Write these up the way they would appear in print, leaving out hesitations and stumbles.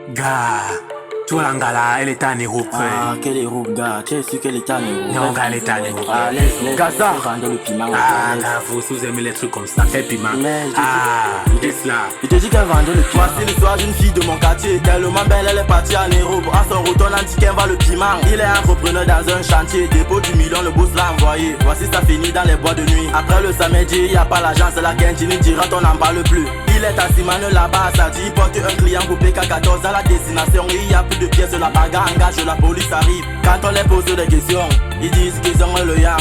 Gars, tu vois l'angala, elle est en Europe. Ah, quel héros, gars. Tu es sûr qu'elle est en Europe? Non, gars, elle est en Europe. Ah, laisse Gaza. rendre le piment. Ah, gars, vous vous aimez les trucs comme ça, fait piment. Mais Ah, qu'est-ce là? je te dis qu'elle vendait le piment. Voici l'histoire d'une fille de mon quartier. Tellement belle, elle est partie en Europe. À son retour, on dit qu'elle va le piment. Il est entrepreneur dans un chantier. Dépôt du million, le boss l'a envoyé. Voici ça finit dans les bois de nuit. Après le samedi, y a pas l'agence, c'est la Kentini dira on n'en parle plus. Il est à Simane là-bas, ça dit, il porte un client pour PK14 à la destination. Il y a plus de pièces, la bagarre engage, la police arrive. Quand on les pose des questions, ils disent qu'ils ont le yang.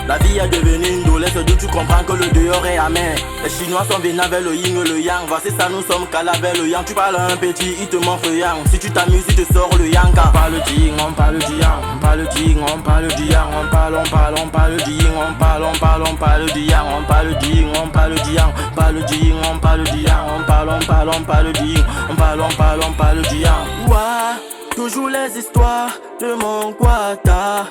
La vie est devenue une douleur, d'où tu comprends que le dehors est amer. Les Chinois sont venus avec le yin et le yang. Voici ça, nous sommes calés avec le yang. Tu parles à un petit, il te montre le yang. Si tu t'amuses, il te sort le yang. On parle du yin, on parle du yang. On parle du yin, on parle du yang. On parle du yin, on parle du yang. On parle du yin, on parle du yang. On parle du yin, on parle du yang. On parle du yin, on parle du yang. Ouah, toujours les histoires de mon Guata.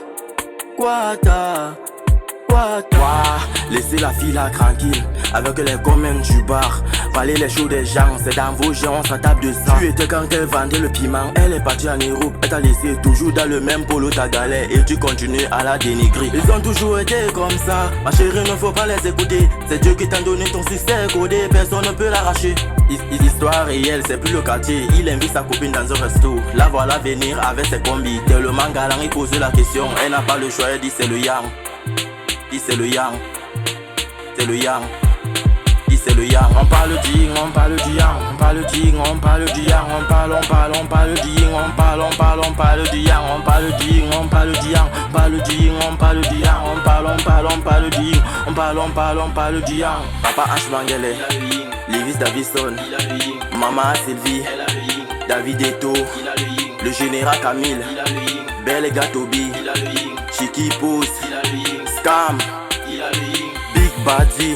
Laissez la fille là tranquille, avec les communs du bar. Parler les choses des gens, c'est dans vos gens, on s'attaque de ça. Tu étais quand elle vendait le piment, elle est partie en Europe. Elle t'a laissé toujours dans le même polo ta galère. Et tu continues à la dénigrer. Ils ont toujours été comme ça, ma chérie ne faut pas les écouter. C'est Dieu qui t'a donné ton succès codé, personne ne peut l'arracher. Histoire réelle, c'est plus le quartier. Il invite sa copine dans un resto. La voilà venir avec ses combis. Tellement galant, il pose la question. Elle n'a pas le choix, elle dit c'est le yang. Dit c'est le yang, c'est le yang, dit c'est le yang. On parle du yin, on parle du yang, on parle du yin, on parle du yang, on parle du yin, on parle du yang, on parle du yin, on parle du yang, on parle du yin, on parle du yang, on parle du yin, on parle du yang. Papa H. Mangele, Lewis Davison, Maman Sylvie, David Eto, le général Camille, Belle et Gatobi, Chiki Pose, Scam, Big Badi.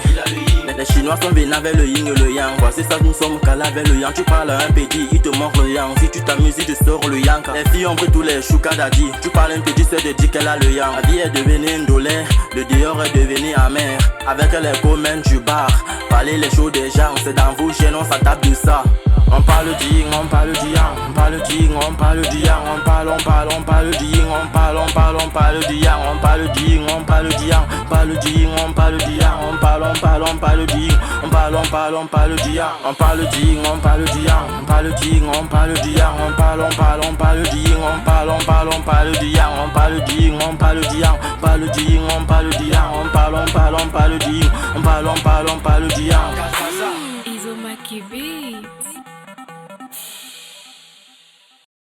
Les Chinois sont venus avec le yin et le yang. Voici ça, nous sommes calés avec le yang. Tu parles à un petit, il te montre le yang. Si tu t'amuses, il te sort le yang. Les filles ont pris tous les choukadadi. Tu parles à un petit, c'est de dire qu'elle a le yang. La vie est devenue une douleur, le dehors est devenu amer. Avec les communs du bar, parler les choses des gens. C'est dans vos gènes, on s'attaque de ça. On parle du yin, on parle du yang, on parle du yin, on parle du yang, on parle du yin, on parle du yang, on parle du yin, on parle du yang, on parle du yin, on parle du yang, on parle du yin, on parle du yang, on parle du yin, on parle du yang, on parle du yin, on parle du yang, on parle du yin, on parle du yang, on parle du yin, on parle du yang, on parle du yin, on parle du yang, on parle du yin, on parle du yang. Izo Makibi.